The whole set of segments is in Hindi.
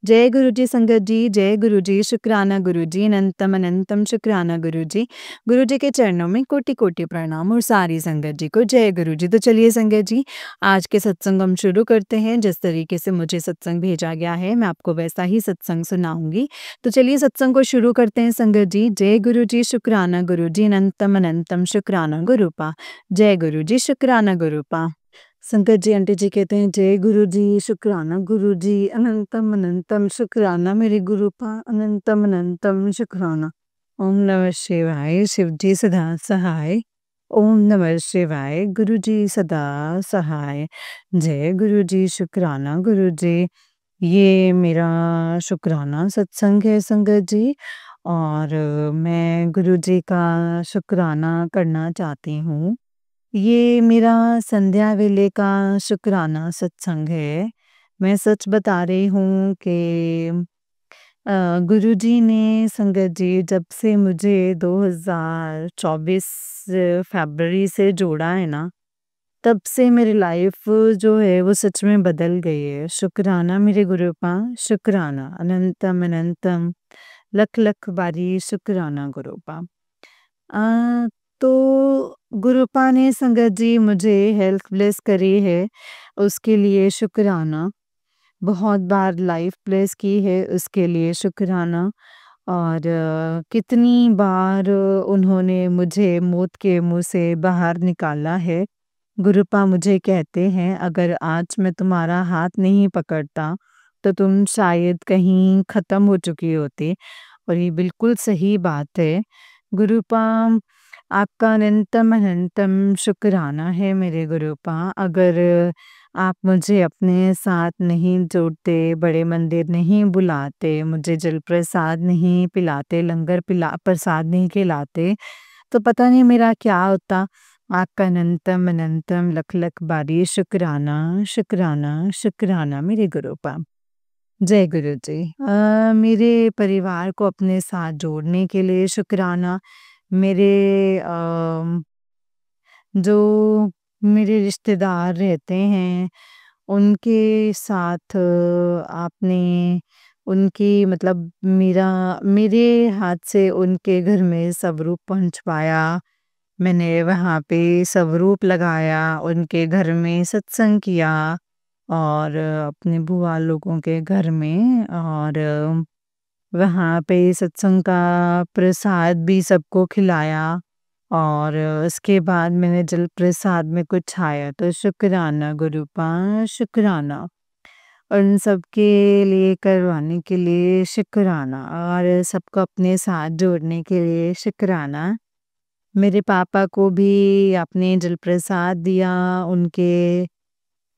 जय गुरु जी संगत जी, जय गुरु जी, शुक्राना गुरु जी, अनंतम अनंतम शुक्राना गुरु जी। गुरु जी के चरणों में कोटि-कोटि प्रणाम और सारी संगत जी को जय गुरु जी। तो चलिए संगत जी, आज के सत्संग हम शुरू करते हैं। जिस तरीके से मुझे सत्संग भेजा गया है, मैं आपको वैसा ही सत्संग सुनाऊँगी। तो चलिए सत्संग को शुरू करते हैं संगत जी। जय गुरु जी, शुक्राना गुरु जी, अनंतम अनंतम शुक्राना गुरूपा। जय गुरु जी, शुक्राना गुरूपा। संकट जी आंटी जी कहते हैं जय गुरु जी, शुक्राना गुरु जी, अनंतम अनंतम शुक्राना मेरे गुरूपा, अनंतम अनंतम शुक्राना। ओम नमः शिवाय, शिव जी सदा सहाय। ओम नमः शिवाय, गुरु जी सदा सहाय। जय गुरु जी, शुक्राना गुरु जी। ये मेरा शुक्राना सत्संग है संगत जी, और मैं गुरु जी का शुक्राना करना चाहती हूँ। ये मेरा संध्या वेले का शुक्राना सत्संग है। मैं सच बता रही हूँ कि गुरुजी ने संगत जी जब से मुझे 2024 फ़रवरी से जोड़ा है ना, तब से मेरी लाइफ़ जो है वो सच में बदल गई है। शुक्राना मेरे गुरूपा, शुक्राना, अनंतम अनंतम, लख लख बारी शुक्राना गुरूपा। अ, तो गुरुपा ने संगत जी मुझे हेल्थ ब्लेस करी है, उसके लिए शुक्राना। बहुत बार लाइफ ब्लेस की है, उसके लिए शुक्राना। और कितनी बार उन्होंने मुझे मौत के मुँह से बाहर निकाला है। गुरुपा मुझे कहते हैं अगर आज मैं तुम्हारा हाथ नहीं पकड़ता, तो तुम शायद कहीं ख़त्म हो चुकी होती। और ये बिल्कुल सही बात है। गुरुपा आपका अनंतम अनंतम शुक्राना है मेरे गुरुपा। अगर आप मुझे अपने साथ नहीं जोड़ते, बड़े मंदिर नहीं बुलाते, मुझे जल प्रसाद नहीं पिलाते, लंगर प्रसाद नहीं खिलाते, तो पता नहीं मेरा क्या होता। आपका अनंतम अनंतम लख लख बारी शुक्राना, शुक्राना, शुक्राना मेरे गुरुपा। जय गुरु जी। मेरे परिवार को अपने साथ जोड़ने के लिए शुक्राना। मेरे जो मेरे रिश्तेदार रहते हैं, उनके साथ आपने उनकी मतलब मेरे हाथ से उनके घर में स्वरूप पहुँचवाया। मैंने वहाँ पे स्वरूप लगाया, उनके घर में सत्संग किया, और अपने बुआ लोगों के घर में, और वहाँ पे सत्संग का प्रसाद भी सबको खिलाया। और उसके बाद मैंने जल प्रसाद में कुछ खाया, तो शुक्राना गुरुपा, शुक्राना। उन सब के लिए करवाने के लिए शुक्राना, और सबको अपने साथ जोड़ने के लिए शुक्राना। मेरे पापा को भी आपने जल प्रसाद दिया, उनके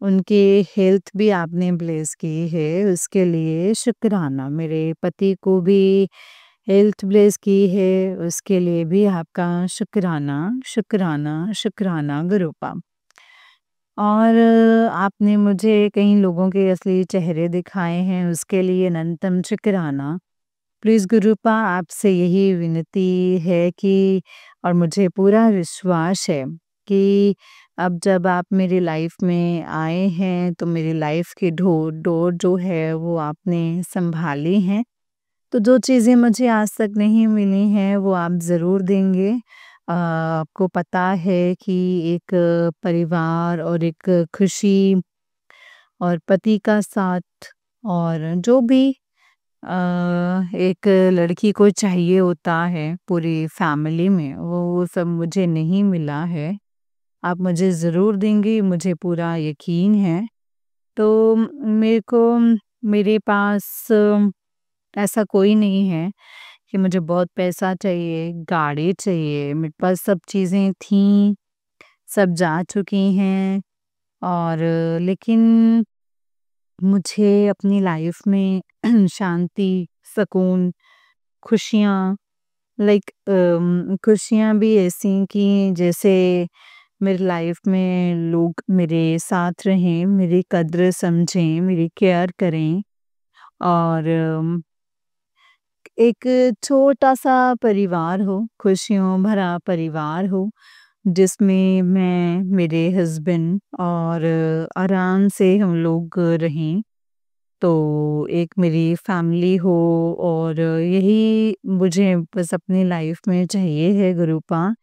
उनके हेल्थ भी आपने ब्लेस की है, उसके लिए शुक्राना। मेरे पति को भी हेल्थ ब्लेस की है, उसके लिए भी आपका शुक्राना, शुक्राना, शुक्राना गुरुपा। और आपने मुझे कई लोगों के असली चेहरे दिखाए हैं, उसके लिए अनंतम शुक्राना। प्लीज़ गुरुपा आपसे यही विनती है कि, और मुझे पूरा विश्वास है कि अब जब आप मेरी लाइफ में आए हैं, तो मेरी लाइफ की डोर जो है वो आपने संभाली हैं। तो जो चीज़ें मुझे आज तक नहीं मिली हैं वो आप ज़रूर देंगे। आपको पता है कि एक परिवार और एक खुशी और पति का साथ, और जो भी एक लड़की को चाहिए होता है पूरी फैमिली में, वो सब मुझे नहीं मिला है। आप मुझे ज़रूर देंगे, मुझे पूरा यकीन है। तो मेरे को मेरे पास ऐसा कोई नहीं है कि मुझे बहुत पैसा चाहिए, गाड़ी चाहिए, मेरे पास सब चीज़ें थीं, सब जा चुकी हैं। और लेकिन मुझे अपनी लाइफ में शांति, सुकून, खुशियाँ, लाइक खुशियाँ भी ऐसी कि जैसे मेरी लाइफ में लोग मेरे साथ रहें, मेरी कद्र समझें, मेरी केयर करें, और एक छोटा-सा परिवार हो, खुशियों भरा परिवार हो, जिसमें मैं, मेरे हस्बैंड और आराम से हम लोग रहें। तो एक मेरी फैमिली हो और यही मुझे बस अपनी लाइफ में चाहिए है गुरूपा।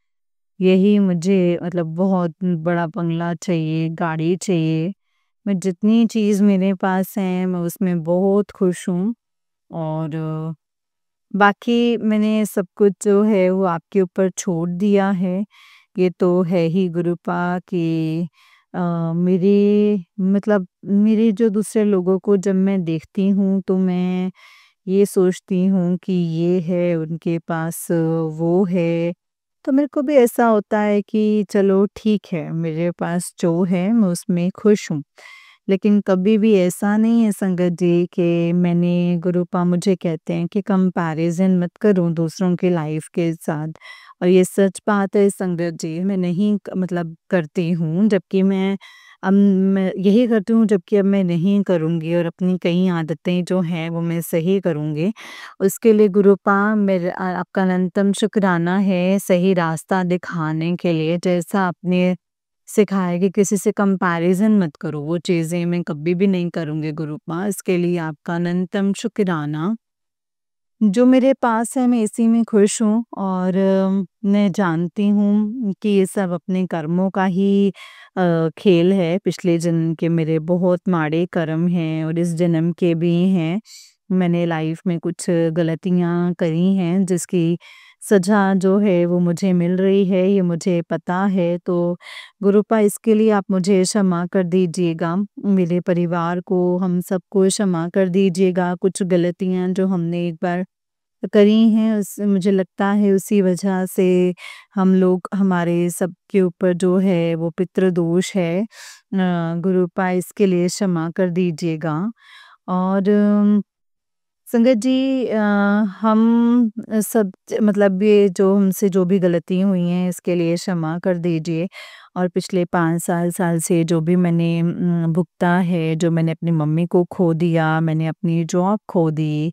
यही मुझे मतलब बहुत बड़ा बंगला चाहिए, गाड़ी चाहिए। मैं जितनी चीज़ मेरे पास है मैं उसमें बहुत खुश हूँ और बाकी मैंने सब कुछ जो है वो आपके ऊपर छोड़ दिया है। ये तो है ही गुरूपा कि मेरे मतलब मेरे जो दूसरे लोगों को जब मैं देखती हूँ तो मैं ये सोचती हूँ कि ये है उनके पास वो है। तो मेरे को भी ऐसा होता है कि चलो ठीक है मेरे पास जो है मैं उसमें खुश हूँ। लेकिन कभी भी ऐसा नहीं है संगत जी कि मैंने गुरूपा मुझे कहते हैं कि कंपैरिज़न मत करो दूसरों की लाइफ के साथ और ये सच बात है संगत जी मैं नहीं मतलब करती हूँ जबकि मैं यही करती हूँ जबकि अब मैं नहीं करूँगी और अपनी कई आदतें जो हैं वो मैं सही करूँगी। उसके लिए गुरूपा आपका अनंतम शुक्राना है सही रास्ता दिखाने के लिए जैसा आपने सिखाया है कि किसी से कंपैरिज़न मत करो, वो चीज़ें मैं कभी भी नहीं करूँगी गुरूपा, इसके लिए आपका अनंतम शुक्राना। जो मेरे पास है मैं इसी में खुश हूँ और मैं जानती हूँ कि ये सब अपने कर्मों का ही खेल है। पिछले जन्म के मेरे बहुत माड़े कर्म हैं और इस जन्म के भी हैं। मैंने लाइफ में कुछ गलतियाँ करी हैं जिसकी सज़ा जो है वो मुझे मिल रही है, ये मुझे पता है। तो गुरूपा इसके लिए आप मुझे क्षमा कर दीजिएगा, मेरे परिवार को, हम सबको क्षमा कर दीजिएगा। कुछ गलतियाँ जो हमने एक बार करी हैं उस मुझे लगता है उसी वजह से हम लोग हमारे सबके ऊपर जो है वो पितृदोष है। गुरूपा इसके लिए क्षमा कर दीजिएगा और संगत जी हम सब मतलब ये जो हमसे जो भी गलती हुई हैं इसके लिए क्षमा कर दीजिए और पिछले 5 साल से जो भी मैंने भुगता है, जो मैंने अपनी मम्मी को खो दिया, मैंने अपनी जॉब खो दी,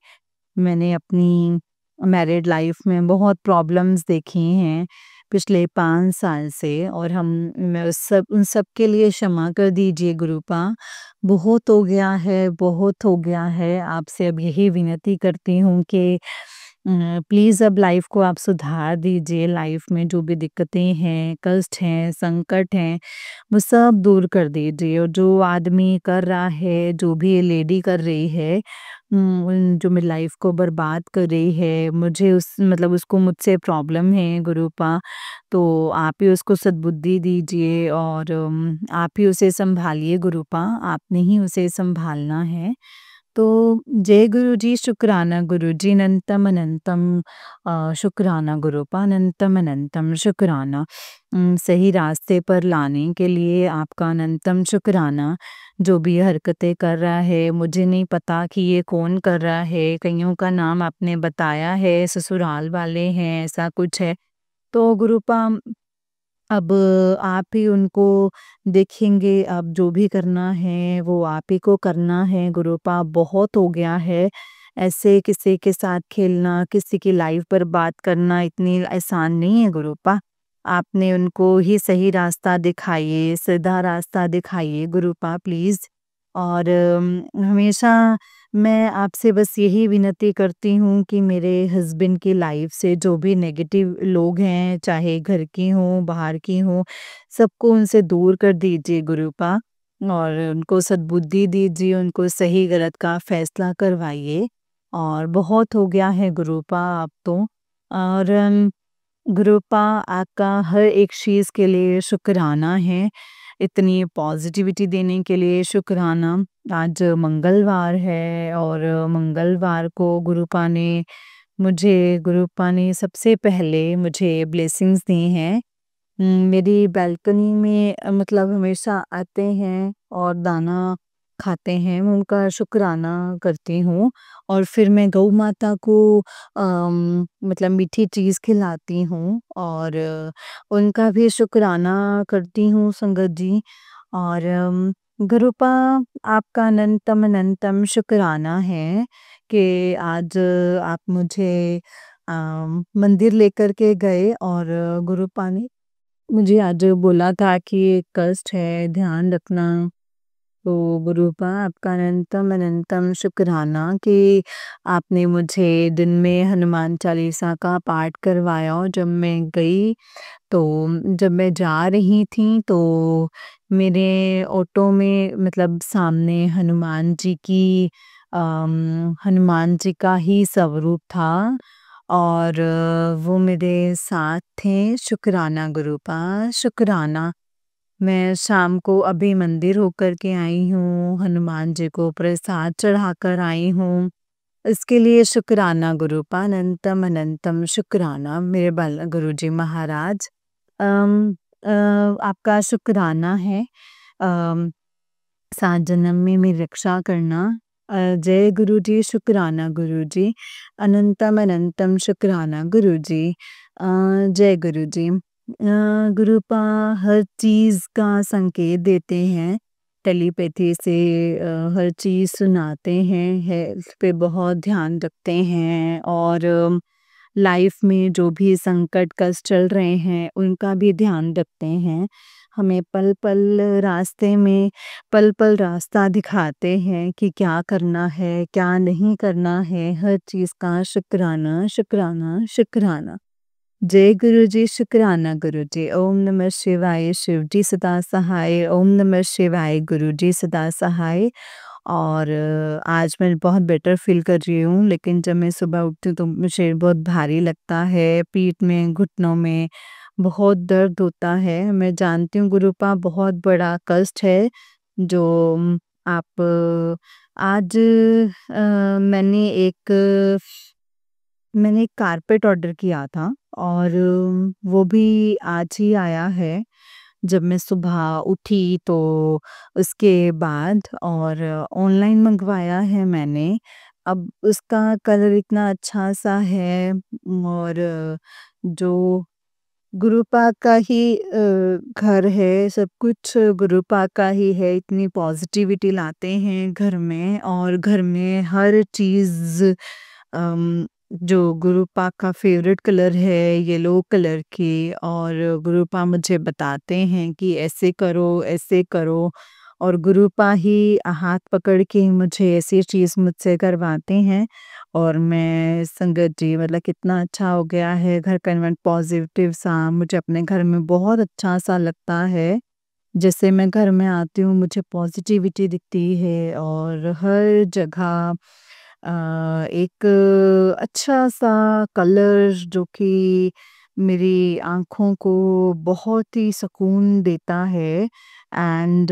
मैंने अपनी मैरिड लाइफ में बहुत प्रॉब्लम्स देखी हैं पिछले 5 साल से और हम मैं उन सब के लिए क्षमा कर दीजिए गुरूपा। बहुत हो गया है, बहुत हो गया है। आपसे अब यही विनती करती हूँ कि प्लीज़ अब लाइफ को आप सुधार दीजिए। लाइफ में जो भी दिक्कतें हैं, कष्ट हैं, संकट हैं, वो सब दूर कर दीजिए और जो आदमी कर रहा है, जो भी ये लेडी कर रही है जो मेरी लाइफ को बर्बाद कर रही है, मुझे उस मतलब उसको मुझसे प्रॉब्लम है गुरूपा, तो आप ही उसको सद्बुद्धि दीजिए और आप ही उसे सँभालिए गुरूपा, आपने ही उसे सँभालना है। तो जय गुरुजी, शुक्राना गुरुजी, अनंतम अनंतम शुक्राना गुरूपा, अनंतम अनंतम शुक्राना। सही रास्ते पर लाने के लिए आपका अनंतम शुक्राना। जो भी ये हरकतें कर रहा है, मुझे नहीं पता कि ये कौन कर रहा है, कइयों का नाम आपने बताया है, ससुराल वाले हैं, ऐसा कुछ है। तो गुरूपा अब आप ही उनको देखेंगे, अब जो भी करना है वो आप ही को करना है गुरूपा, बहुत हो गया है। ऐसे किसी के साथ खेलना, किसी की लाइफ बर्बाद करना इतनी आसान नहीं है गुरूपा। आपने उनको ही सही रास्ता दिखाइए, सीधा रास्ता दिखाइए गुरूपा प्लीज़। और हमेशा मैं आपसे बस यही विनती करती हूँ कि मेरे हस्बैंड की लाइफ से जो भी नेगेटिव लोग हैं, चाहे घर की हों, बाहर की हों, सबको उनसे दूर कर दीजिए गुरूपा और उनको सद्बुद्धि दीजिए, उनको सही गलत का फैसला करवाइए और बहुत हो गया है गुरूपा अब तो। और गुरूपा आपका हर एक चीज़ के लिए शुक्राना है, इतनी पॉज़िटिविटी देने के लिए शुक्राना। आज मंगलवार है और मंगलवार को गुरूपा ने सबसे पहले मुझे ब्लेसिंग्स दी हैं। मेरी बालकनी में मतलब हमेशा आते हैं और दाना खाते हैं, मैं उनका शुक्राना करती हूँ और फिर मैं गौ माता को मतलब मीठी चीज़ खिलाती हूँ और उनका भी शुक्राना करती हूँ संगत जी। और गुरूपा आपका अनंतम अनंतम शुक्राना है कि आज आप मुझे मंदिर लेकर के गए और गुरूपा ने मुझे आज बोला था कि ये कष्ट है, ध्यान रखना, तो गुरुपा आपका अनंतम अनंतम शुक्राना कि आपने मुझे दिन में हनुमान चालीसा का पाठ करवाया। और जब मैं गई तो जब मैं जा रही थी तो मेरे ऑटो में मतलब सामने हनुमान जी का ही स्वरूप था। और वो मेरे साथ थे। शुक्राना गुरुपा, शुक्राना। मैं शाम को अभी मंदिर होकर के आई हूँ, हनुमान जी को प्रसाद चढ़ाकर आई हूँ। इसके लिए शुक्राना गुरुपा, अनंतम अनंतम शुक्राना मेरे बाला गुरुजी महाराज। अम, आपका शुक्राना है। अम, 7 जन्म में मेरी रक्षा करना। जय गुरुजी, शुक्राना गुरुजी, अनंतम अनंतम शुक्राना गुरुजी। जय गुरुजी। गुरुपा हर चीज़ का संकेत देते हैं, टेलीपैथी से हर चीज़ सुनाते हैं, हेल्थ पे बहुत ध्यान रखते हैं। और लाइफ में जो भी संकट कष्ट चल रहे हैं उनका भी ध्यान रखते हैं। हमें पल पल रास्ते में पल पल रास्ता दिखाते हैं कि क्या करना है क्या नहीं करना है। हर चीज़ का शुक्राना शुक्राना शुक्राना। जय गुरुजी, शुक्राना गुरुजी। ओम नमः शिवाय, शिवजी सदा सहाय। ओम नमः शिवाय, गुरुजी सदा सहाय। और आज मैं बहुत बेटर फ़ील कर रही हूँ, लेकिन जब मैं सुबह उठती हूँ तो मुझे बहुत भारी लगता है, पीठ में, घुटनों में बहुत दर्द होता है। मैं जानती हूँ गुरुपा बहुत बड़ा कष्ट है जो आप आज मैंने एक कारपेट ऑर्डर किया था और वो भी आज ही आया है। जब मैं सुबह उठी तो उसके बाद और ऑनलाइन मंगवाया है मैंने। अब उसका कलर इतना अच्छा-सा है और जो गुरुपा का ही घर है, सब कुछ गुरुपा का ही है। इतनी पॉजिटिविटी लाते हैं घर में और घर में हर चीज़ जो गुरुपा का फ़ेवरेट कलर है येलो कलर की। और गुरुपा मुझे बताते हैं कि ऐसे करो और गुरुपा ही हाथ पकड़ के मुझे ऐसी चीज़ मुझसे करवाते हैं। और मैं संगत जी मतलब कितना अच्छा हो गया है, घर का एनवायरनमेंट पॉजिटिव सा मुझे अपने घर में बहुत अच्छा-सा लगता है। जैसे मैं घर में आती हूँ मुझे पॉजिटिविटी दिखती है और हर जगह एक अच्छा-सा कलर जो कि मेरी आँखों को बहुत ही सुकून देता है। एंड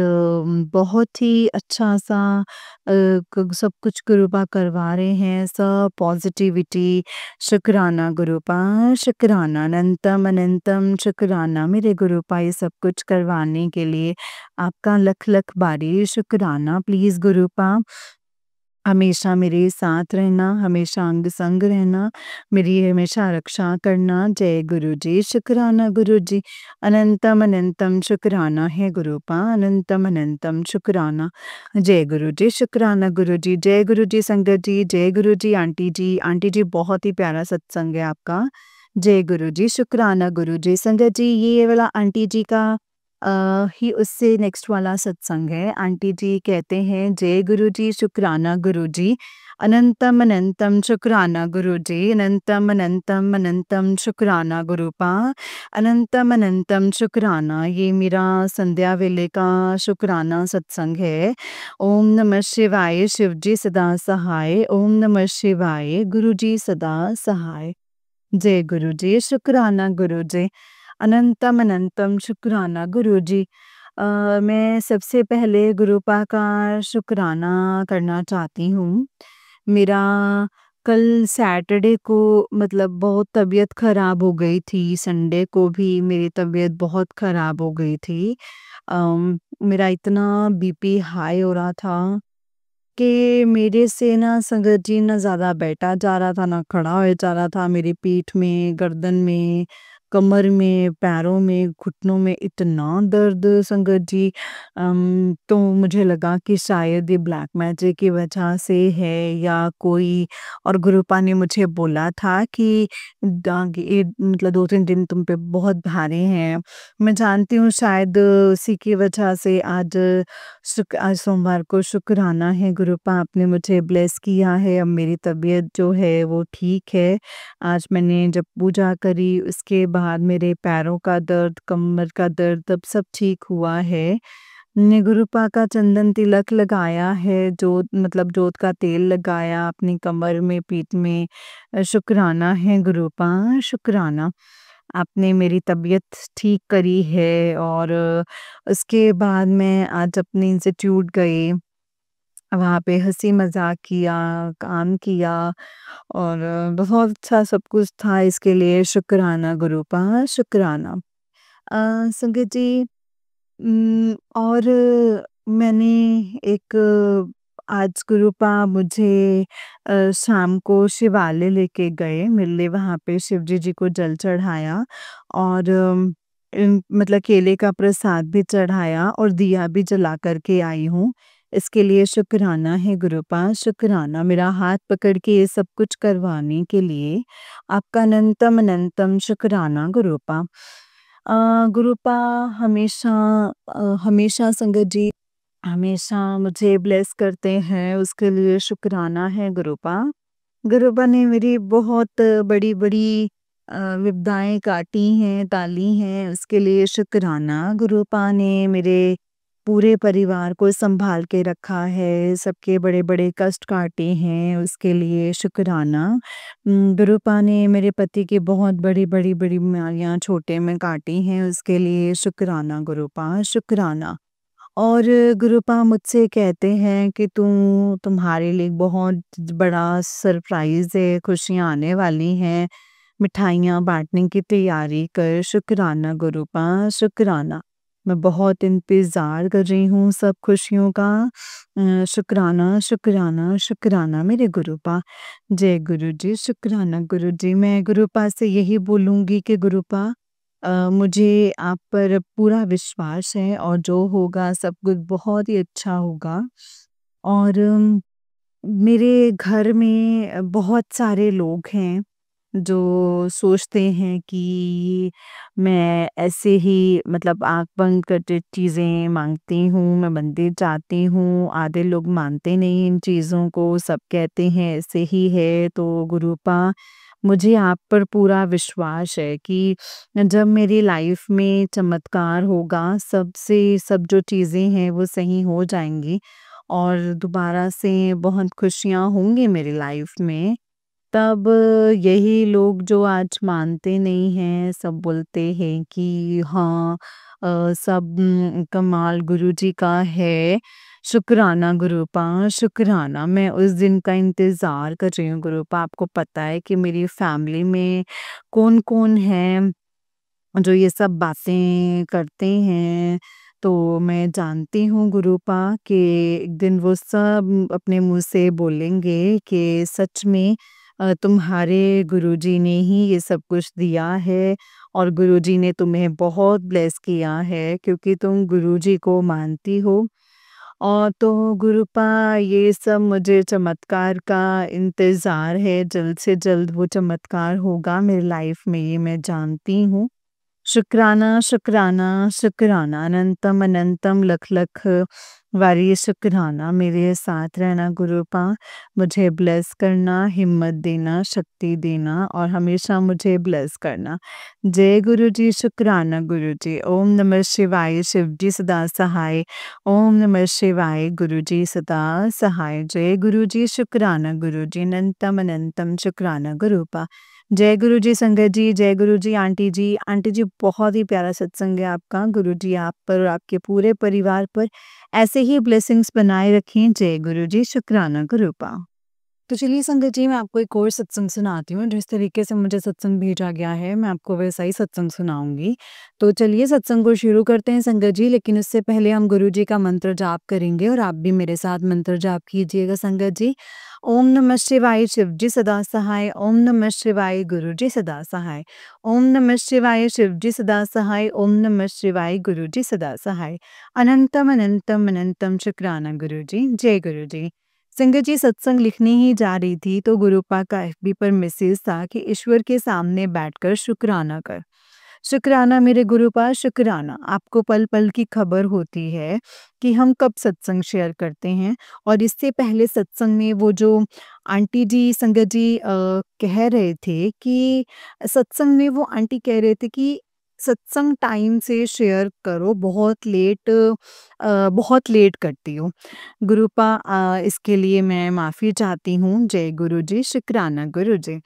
बहुत ही अच्छा-सा सब कुछ गुरुपा करवा रहे हैं, सब पॉजिटिविटी। शुक्राना गुरुपा, शुक्राना, अनंतम अनंतम शुक्राना मेरे गुरुपा ये सब कुछ करवाने के लिए। आपका लख लख बारी शुक्राना। प्लीज़ गुरुपा हमेशा मेरे साथ रहना, हमेशा अंग संग रहना, मेरी हमेशा रक्षा करना। जय गुरुजी, शुक्राना गुरुजी, अनंतम अनंतम शुक्राना है गुरुपा, अनंतम अनंतम शुक्राना। जय गुरुजी, शुक्राना गुरुजी, जय गुरुजी संगत जी, जय गुरुजी आंटी जी बहुत ही प्यारा सत्संग है आपका। जय गुरुजी, शुक्राना गुरुजी। संगत जी ये वाला आंटी जी का ही उससे नेक्स्ट वाला सत्संग है। आंटी जी कहते हैं जय गुरुजी, शुक्राना गुरुजी, अनंतम अनंतम शुक्राना गुरुजी, अनंतम अनंतम अनंतम शुक्राना गुरुपा, अनंतम अनंतम शुक्राना। ये मेरा संध्या वेले का शुक्राना सत्संग है। ओम नमः शिवाय, शिवजी सदा सहाय। ओम नमः शिवाय, गुरुजी सदा सहाय। जय गुरुजी, शुक्राना गुरुजी, अनंतम अनंतम शुक्राना गुरुजी। मैं सबसे पहले गुरुपा का शुक्राना करना चाहती हूँ। मेरा कल सैटरडे को मतलब बहुत तबीयत ख़राब हो गई थी, संडे को भी मेरी तबीयत बहुत ख़राब हो गई थी। मेरा इतना बीपी हाई हो रहा था कि मेरे से ना संगत जी ना ज़्यादा बैठा जा रहा था, ना खड़ा होया जा रहा था। मेरी पीठ में, गर्दन में कमर में, पैरों में, घुटनों में इतना दर्द संगत जी। तो मुझे लगा कि शायद ये ब्लैक मैजिक की वजह से है या कोई और गुरुपा ने मुझे बोला था कि दाग ये मतलब 2-3 दिन तुम पे बहुत भारी हैं। मैं जानती हूँ शायद उसी की वजह से आज सोमवार को शुक्राना है गुरुपा आपने मुझे ब्लेस किया है। अब मेरी तबीयत जो है वो ठीक है। आज मैंने जब पूजा करी उसके बाद मेरे पैरों का दर्द, कमर का दर्द अब सब ठीक हुआ है। ने गुरुपा का चंदन तिलक लगाया है, जोत मतलब जोत का तेल लगाया अपनी कमर में, पीठ में। शुक्राना है गुरुपा, शुक्राना। आपने मेरी तबीयत ठीक करी है और उसके बाद मैं आज अपने इंस्टीट्यूट गई। वहाँ पे हँसी-मज़ाक किया, काम किया और बहुत अच्छा सब कुछ था इसके लिए शुक्राना गुरुपा, शुक्राना। संगत जी और मैंने एक आज गुरुपा मुझे शाम को शिवालय लेके गए, मिले वहाँ पे शिवजी जी को जल चढ़ाया और मतलब केले का प्रसाद भी चढ़ाया और दिया भी जला कर के आई हूँ। इसके लिए शुक्राना है गुरुपा, शुक्राना मेरा हाथ पकड़ के ये सब कुछ करवाने के लिए आपका अनंतम अनंतम शुक्राना गुरुपा। गुरुपा हमेशा हमेशा संगत जी हमेशा मुझे ब्लेस करते हैं उसके लिए शुक्राना है गुरुपा। गुरुपा ने मेरी बहुत बड़ी-बड़ी विपदाएँ काटी हैं, टाली हैं, उसके लिए शुक्राना। गुरुपा ने मेरे पूरे परिवार को सँभाल के रखा है, सबके बड़े-बड़े कष्ट काटे हैं, उसके लिए शुक्राना। गुरुपा ने मेरे पति की बहुत बड़ी-बड़ी बीमारियाँ छोटे में काटी हैं, उसके लिए शुक्राना गुरुपा, शुक्राना। और गुरुपा मुझसे कहते हैं कि तुम्हारे लिए बहुत बड़ा सरप्राइज़ है, खुशियाँ आने वाली हैं, मिठाइयाँ बाँटने की तैयारी कर, शुक्राना गुरुपा, शुक्राना। मैं बहुत इंतज़ार कर रही हूँ सब खुशियों का। शुक्राना, शुक्राना, शुक्राना मेरे गुरुपा। जय गुरु जी, शुक्राना गुरु जी। मैं गुरुपा से यही बोलूँगी कि गुरुपा मुझे आप पर पूरा विश्वास है और जो होगा सब कुछ बहुत ही अच्छा होगा। और मेरे घर में बहुत सारे लोग हैं जो सोचते हैं कि मैं ऐसे ही मतलब आँख बंद करके चीज़ें माँगती हूँ, मैं मंदिर जाती हूँ, आधे लोग मानते नहीं इन चीज़ों को, सब कहते हैं ऐसे ही है। तो गुरुपा मुझे आप पर पूरा विश्वास है कि जब मेरी लाइफ में चमत्कार होगा, सब जो चीज़ें हैं वो सही हो जाएँगी और दोबारा से बहुत खुशियाँ होंगी मेरी लाइफ में। तब यही लोग जो आज मानते नहीं हैं, सब बोलते हैं कि हाँ सब कमाल गुरुजी का है। शुक्राना गुरुपा, शुक्राना। मैं उस दिन का इंतज़ार कर रही हूँ गुरुपा। आपको पता है कि मेरी फैमिली में कौन-कौन है जो ये सब बातें करते हैं। तो मैं जानती हूँ गुरुपा कि एक दिन वो सब अपने मुँह से बोलेंगे कि सच में तुम्हारे गुरुजी ने ही ये सब कुछ दिया है और गुरुजी ने तुम्हें बहुत ब्लेस किया है क्योंकि तुम गुरुजी को मानती हो। और तो गुरुपा ये सब मुझे चमत्कार का इंतज़ार है, जल्द से जल्द वो चमत्कार होगा मेरी लाइफ में, ये मैं जानती हूँ। शुक्राना, शुक्राना, शुक्राना, अनंतम अनंतम लख लख वारी शुक्राना मेरे साथ रहना गुरुपा। मुझे ब्लेस करना, हिम्मत देना, शक्ति देना और हमेशा मुझे ब्लेस करना। जय गुरु जी, शुक्राना गुरु जी। ओम नमः शिवाय, शिव जी सदा सहाय। ओम नमः शिवाय, गुरु जी सदा सहाय। जय गुरु जी, शुक्राना गुरु जी, अनंतम अनंतम शुक्राना गुरुपा। जय गुरु जी संगत जी, जय गुरु जी आंटी जी। आंटी जी बहुत ही प्यारा सत्संग है आपका। गुरु जी आप पर और आपके पूरे परिवार पर ऐसे ही ब्लेसिंग्स बनाए रखें। जय गुरु जी, शुक्राना गुरुपा। तो चलिए संगत जी मैं आपको एक और सत्संग सुनाती हूँ। जिस तरीके से मुझे सत्संग भेजा गया है मैं आपको वैसा ही सत्संग सुनाऊँगी। तो चलिए सत्संग को शुरू करते हैं संगत जी, लेकिन उससे पहले हम गुरु जी का मंत्र जाप करेंगे और आप भी मेरे साथ मंत्र जाप कीजिएगा संगत जी। ओम नमः शिवाय शिवजी सदा सहाय, ओम नमः शिवाय गुरुजी सदा सहाय, ओम नमः शिवाय शिवजी सदा सहाय, ओम नमः शिवाय गुरुजी सदा सहाय। अनंतम अनंतम अनंतम शुक्राना गुरुजी, जय गुरुजी। संगत जी, सत्संग लिखने ही जा रही थी तो गुरुपा का एफबी पर मैसेज था कि ईश्वर के सामने बैठकर शुक्राना कर। शुक्राना मेरे गुरुपा, शुक्राना। आपको पल-पल की खबर होती है कि हम कब सत्संग शेयर करते हैं, और इससे पहले सत्संग में वो जो आंटी जी संगत जी कह रहे थे कि सत्संग में वो आंटी कह रहे थे कि सत्संग टाइम से शेयर करो, बहुत लेट करती हो। गुरुपा, इसके लिए मैं माफ़ी चाहती हूँ। जय गुरुजी, शुक्राना गुरुजी।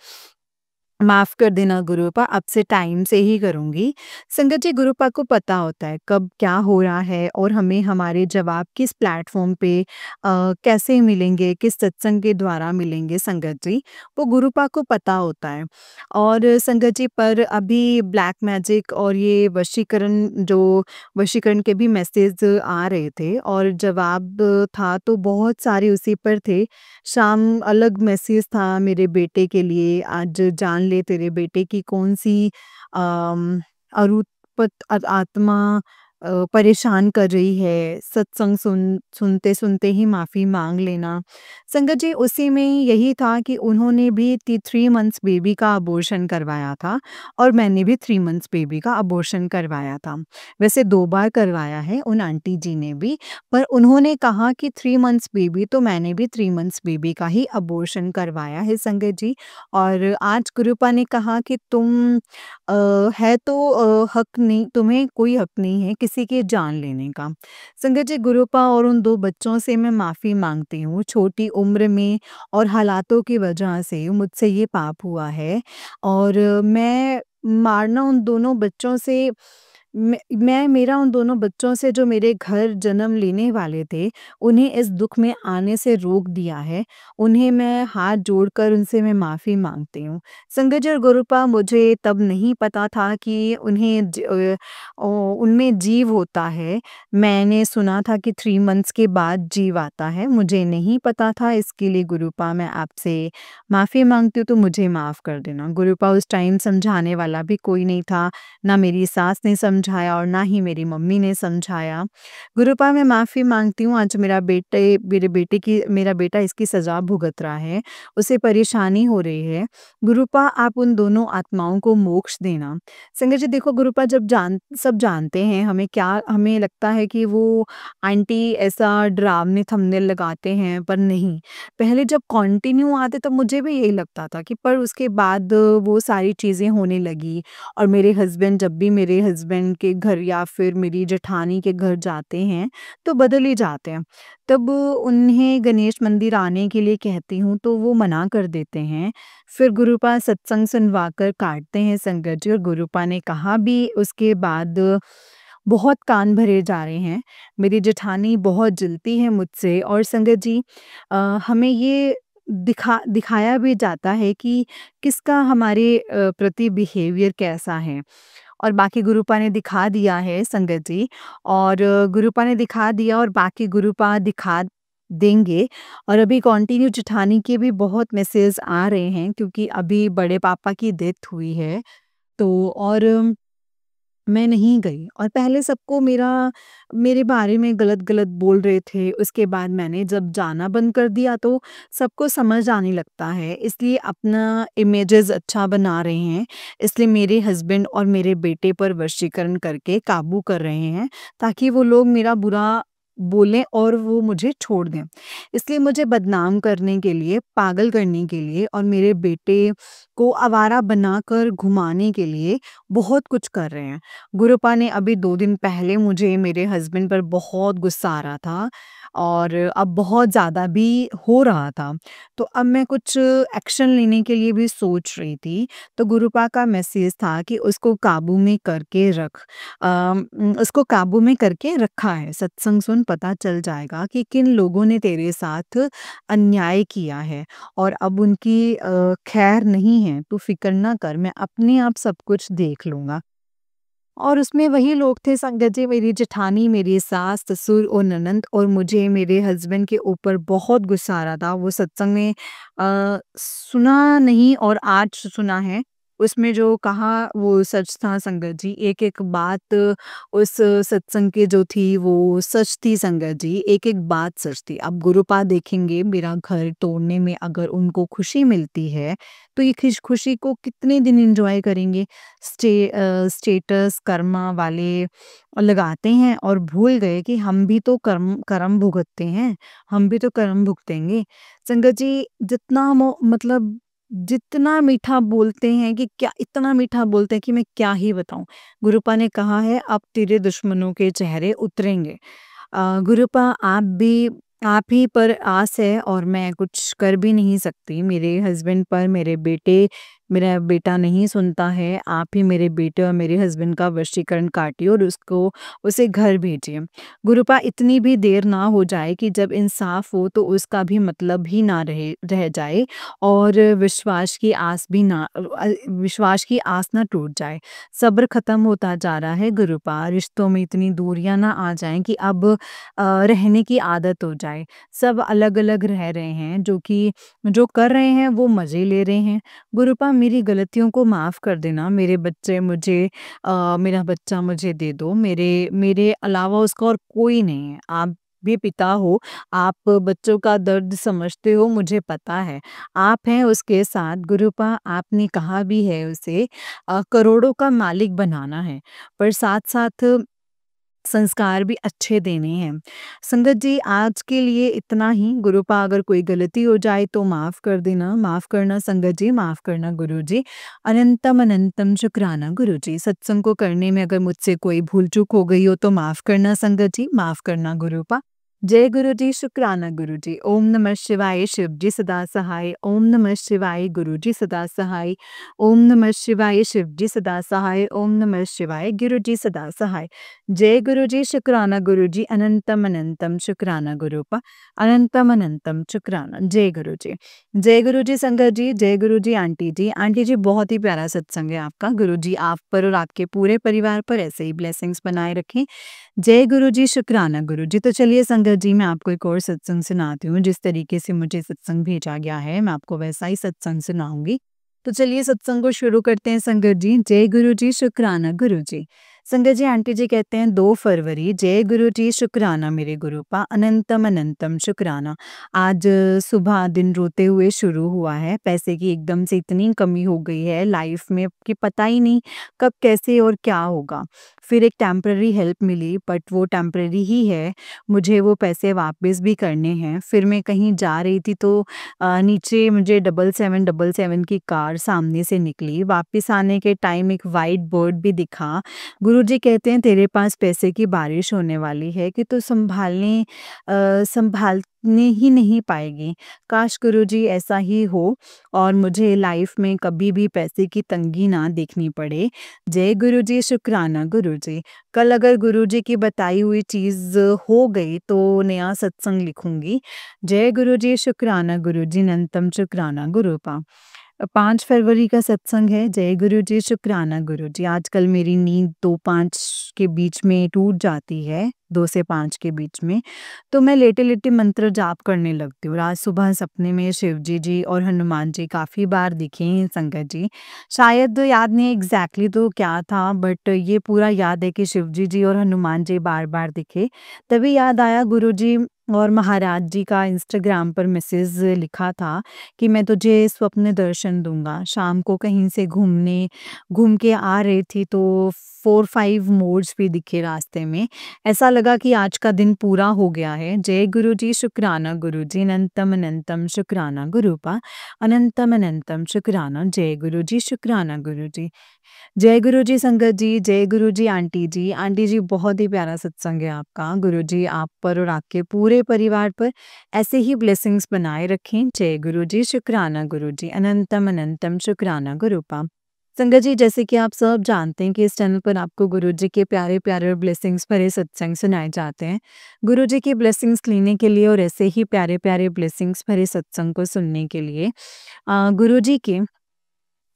माफ़ कर देना गुरुपा, अब से टाइम से ही करूँगी। संगत जी, गुरुपा को पता होता है कब क्या हो रहा है और हमें हमारे जवाब किस प्लेटफ़ॉर्म पे कैसे मिलेंगे, किस सत्संग के द्वारा मिलेंगे संगत जी, वो गुरुपा को पता होता है। और संगत जी, पर अभी ब्लैक मैजिक और ये वशीकरण के भी मैसेज आ रहे थे और जवाब था तो बहुत सारे उसी पर थे। शाम अलग मैसेज था मेरे बेटे के लिए, आज जान ले तेरे बेटे की कौन-सी आत्मा परेशान कर रही है, सत्संग सुनते-सुनते ही माफ़ी माँग लेना। संगत जी, उसी में यही था कि उन्होंने भी 3 मंथ्स बेबी का अबॉर्शन करवाया था और मैंने भी 3 मंथ्स बेबी का अबॉर्शन करवाया था। वैसे 2 बार करवाया है उन आंटी जी ने भी, पर उन्होंने कहा कि 3 मंथ्स बेबी, तो मैंने भी 3 मंथ्स बेबी का ही अबॉर्शन करवाया है संगत जी। और आज गुरुपा ने कहा कि है तो हक नहीं, तुम्हें कोई हक नहीं है किसी की जान लेने का। संगत जी, गुरुपा और उन 2 बच्चों से मैं माफ़ी माँगती हूँ। छोटी उम्र में और हालातों की वजह से मुझसे ये पाप हुआ है और मैं मारना उन दोनों बच्चों से मैं मेरा उन दोनों बच्चों से जो मेरे घर जन्म लेने वाले थे, उन्हें इस दुःख में आने से रोक दिया है। उन्हें मैं हाथ जोड़कर उनसे मैं माफ़ी माँगती हूँ। संगत जी और गुरुपा, मुझे तब नहीं पता था कि उनमें जीव होता है। मैंने सुना था कि 3 मंथ्स के बाद जीव आता है, मुझे नहीं पता था। इसके लिए गुरुपा मैं आपसे माफ़ी माँगती हूँ, तो मुझे माफ़ कर देना। गुरुपा, उस टाइम समझाने वाला भी कोई नहीं था, ना मेरी सास ने समझाया और ना ही मेरी मम्मी ने समझाया। गुरुपा, मैं माफ़ी माँगती हूँ, आज मेरा बेटा इसकी सज़ा भुगत रहा है, उसे परेशानी हो रही है। गुरुपा, आप उन दोनों आत्माओं को मोक्ष देना। संगत जी, देखो गुरुपा, सब जानते हैं हमें लगता है कि वो आंटी ऐसा डरावने थंबनेल लगाते हैं, पर नहीं। पहले जब कंटिन्यू आते तब मुझे भी यही लगता था कि, पर उसके बाद वो सारी चीज़ें होने लगी और जब भी मेरे हस्बैंड के घर या फिर मेरी जेठानी के घर जाते हैं, तो बदल ही जाते हैं। तब उन्हें गणेश मंदिर आने के लिए कहती हूँ, तो वो मना कर देते हैं। फिर गुरुपा सत्संग सुनवाकर काटते हैं संगत जी, और गुरुपा ने कहा भी उसके बाद बहुत कान भरे जा रहे हैं। मेरी जेठानी बहुत जलती है मुझसे, और संगत जी, हमें ये दिखाया भी जाता है कि किसका हमारे प्रति बिहेवियर कैसा है। और बाकी गुरुपा ने दिखा दिया है संगत जी, और गुरुपा ने दिखा दिया और बाकी गुरुपा दिखा देंगे। और अभी कंटिन्यू जेठानी के भी बहुत मैसेज आ रहे हैं, क्योंकि अभी बड़े पापा की डेथ हुई है, तो और मैं नहीं गई, और पहले सबको मेरे बारे में गलत-गलत बोल रहे थे। उसके बाद मैंने जब जाना बंद कर दिया तो सबको समझ आने लगता है, इसलिए अपना इमेजेस अच्छा बना रहे हैं। इसलिए मेरे हस्बैंड और मेरे बेटे पर वशीकरण करके काबू कर रहे हैं, ताकि वो लोग मेरा बुरा बोलें और वो मुझे छोड़ दें। इसलिए मुझे बदनाम करने के लिए, पागल करने के लिए और मेरे बेटे को आवारा बनाकर घुमाने के लिए बहुत कुछ कर रहे हैं। गुरुपा ने अभी 2 दिन पहले मुझे मेरे हस्बैंड पर बहुत गुस्सा आ रहा था, और अब बहुत ज़्यादा भी हो रहा था। तो अब मैं कुछ एक्शन लेने के लिए भी सोच रही थी। तो गुरुपा का मैसेज था कि उसको काबू में करके उसको काबू में करके रखा है। सत्संग सुन, पता चल जाएगा कि किन लोगों ने तेरे साथ अन्याय किया है, और अब उनकी खैर नहीं है। तू फ़िक्र ना कर, मैं अपने आप सब कुछ देख लूँगा। और उसमें वही लोग थे संगत जी, मेरी जेठानी, मेरी सास, ससुर और ननंद, और मुझे मेरे हस्बैंड के ऊपर बहुत गुस्सा आ रहा था। वो सत्संग में सुना नहीं और आज सुना है। उसमें जो कहा वो सच था संगत जी। एक-एक बात उस सत्संग की जो थी वो सच थी संगत जी, एक-एक बात सच थी। अब गुरुपाद देखेंगे, मेरा घर तोड़ने में अगर उनको खुशी मिलती है, तो ये खुशी को कितने दिन एन्जॉय करेंगे। स्टेटस कर्मा वाले लगाते हैं और भूल गए कि हम भी तो कर्म कर्म भुगतते हैं, हम भी तो कर्म भुगतेंगे। संगत जी, जितना मतलब जितना मीठा बोलते हैं कि क्या, इतना मीठा बोलते हैं कि मैं क्या ही बताऊँ। गुरुपा ने कहा है, अब तेरे दुश्मनों के चेहरे उतरेंगे। गुरुपा, आप ही पर आस है और मैं कुछ कर भी नहीं सकती। मेरे हस्बैंड पर, मेरा बेटा नहीं सुनता है। आप ही मेरे बेटे और मेरे हस्बैंड का वशीकरण काटिए और उसे घर भेजिए। गुरुपा, इतनी भी देर ना हो जाए कि जब इंसाफ हो तो उसका भी मतलब ही ना रह जाए, और विश्वास की आस ना टूट जाए। सब्र खत्म होता जा रहा है गुरुपा, रिश्तों में इतनी दूरियां ना आ जाएं कि अब रहने की आदत हो जाए। सब अलग-अलग रह रहे हैं, जो कर रहे हैं वो मज़े ले रहे हैं। गुरुपा, मेरी गलतियों को माफ़ कर देना। मेरा बच्चा मुझे दे दो। मेरे मेरे अलावा उसका और कोई नहीं है। आप भी पिता हो, आप बच्चों का दर्द समझते हो, मुझे पता है। आप हैं उसके साथ। गुरुपा, आपने कहा भी है उसे करोड़ों का मालिक बनाना है, पर साथ-साथ संस्कार भी अच्छे देने हैं। संगत जी, आज के लिए इतना ही। गुरुपा, अगर कोई गलती हो जाए तो माफ़ कर देना, माफ़ करना संगत जी, माफ़ करना गुरुजी। अनंतम अनंतम शुक्राना गुरुजी। सत्संग को करने में अगर मुझसे कोई भूल-चूक हो गई हो तो माफ़ करना संगत जी, माफ़ करना गुरुपा। जय गुरुजी, शुक्राना गुरुजी। ओम नमः शिवाय, शिव जी सदा सहाय। ओम नमः शिवाय, गुरुजी सदा सहाय। ओम नमः शिवाय, शिव जी सदा सहाय। ओम नमः शिवाय, गुरुजी सदा सहाय। जय गुरुजी, शुक्राना गुरुजी। अनंतम अनंतम शुक्राना गुरुपा। अनंतम अनंतम शुक्राना। जय गुरुजी। जय गुरुजी संगत जी, जय गुरुजी आंटी जी। आंटी जी, बहुत ही प्यारा सत्संग है आपका। गुरुजी आप पर और आपके पूरे परिवार पर ऐसे ही ब्लेसिंग्स बनाए रखें। जय गुरुजी, शुक्राना गुरुजी। तो चलिए संगत जी, मैं आपको एक और सत्संग सुनाती हूँ। जिस तरीके से मुझे सत्संग भेजा गया है, मैं आपको वैसा ही सत्संग सुनाऊंगी। तो चलिए सत्संग को शुरू करते हैं संगत जी। जय गुरुजी, शुक्राना गुरुजी। संगत जी, आंटी जी कहते हैं 2 फरवरी, जय गुरुजी, शुक्राना मेरे गुरुपा। अनंतम अनंतम शुक्राना। आज सुबह दिन रोते हुए शुरू हुआ है। पैसे की एकदम से इतनी कमी हो गई है लाइफ में कि पता ही नहीं कब कैसे और क्या होगा। फिर एक टेम्पररी हेल्प मिली, बट वो टेम्पररी ही है। मुझे वो पैसे वापस भी करने हैं। फिर मैं कहीं जा रही थी तो नीचे मुझे 7777 की कार सामने से निकली। वापस आने के टाइम एक व्हाइट बोर्ड भी दिखा। गुरुजी कहते हैं, तेरे पास पैसे की बारिश होने वाली है कि तू संभालने ही नहीं पाएगी। काश गुरुजी ऐसा ही हो और मुझे लाइफ में कभी भी पैसे की तंगी ना देखनी पड़े। जय गुरुजी, शुक्राना गुरुजी। कल अगर गुरुजी की बताई हुई चीज़ हो गई तो नया सत्संग लिखूंगी। जय गुरुजी, शुक्राना गुरुजी। अनंतम शुक्राना गुरुपा। 5 फरवरी का सत्संग है। जय गुरुजी, शुक्राना गुरुजी। आजकल मेरी नींद 2-5 के बीच में टूट जाती है, 2 से 5 के बीच में। तो मैं लेटे-लेटे मंत्र जाप करने लगती हूँ। आज सुबह सपने में शिव जी और हनुमान जी काफ़ी बार दिखे हैं संगत जी। शायद याद नहीं एग्ज़ैक्टली तो क्या था, बट ये पूरा याद है कि शिव जी और हनुमान जी बार-बार दिखे। तभी याद आया गुरुजी और महाराज जी का इंस्टाग्राम पर मैसेज लिखा था कि मैं तुझे स्वप्न दर्शन दूँगा। शाम को कहीं से घूम के आ रही थी तो 4-5 मोड्स भी दिखे रास्ते में। ऐसा लगा कि आज का दिन पूरा हो गया है। जय गुरुजी, शुक्राना गुरुजी। अनंतम अनंतम शुक्राना गुरुपा। अनंतम अनंतम शुक्राना। जय गुरुजी, शुक्राना गुरुजी। जय गुरुजी संगत जी, जय गुरुजी आंटी जी। आंटी जी, बहुत ही प्यारा सत्संग है आपका। गुरुजी आप पर और आपके पूरे परिवार पर ऐसे ही ब्लेसिंग्स बनाए रखें। जय गुरुजी, शुक्राना गुरुजी। अनंतम अनंतम शुक्राना गुरुपा। संगत जी, जैसे कि आप सब जानते हैं कि इस चैनल पर आपको गुरुजी के प्यारे-प्यारे ब्लेसिंग्स भरे सत्संग सुनाए जाते हैं। गुरुजी की ब्लेसिंग्स लेने के लिए और ऐसे ही प्यारे-प्यारे ब्लेसिंग्स भरे सत्संग को सुनने के लिए गुरुजी के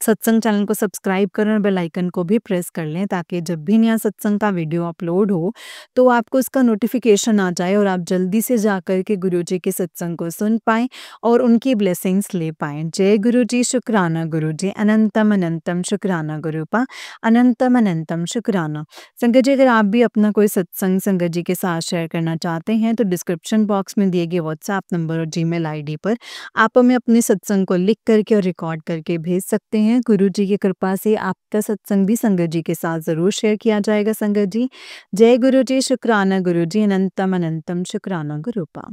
सत्संग चैनल को सब्सक्राइब करें और बेल आइकन को भी प्रेस कर लें ताकि जब भी नया सत्संग का वीडियो अपलोड हो तो आपको उसका नोटिफिकेशन आ जाए और आप जल्दी से जाकर के गुरुजी के सत्संग को सुन पाएँ और उनकी ब्लेसिंग्स ले पाएँ। जय गुरुजी, शुक्राना गुरुजी, अनंतम अनंतम शुक्राना गुरुपा, अनंतम अनंतम शुक्राना। संगत जी, अगर आप भी अपना कोई सत्संग संगत जी के साथ शेयर करना चाहते हैं तो डिस्क्रिप्शन बॉक्स में दिए गए व्हाट्सएप नंबर और जीमेल आईडी पर आप हमें अपने सत्संग को लिख करके और रिकॉर्ड करके भेज सकते हैं। गुरु जी की कृपा से आपका सत्संग भी संगत जी के साथ ज़रूर शेयर किया जाएगा संगत जी। जय गुरु जी, शुक्राना गुरु जी, अनंतम अनंतम शुक्राना गुरुपा।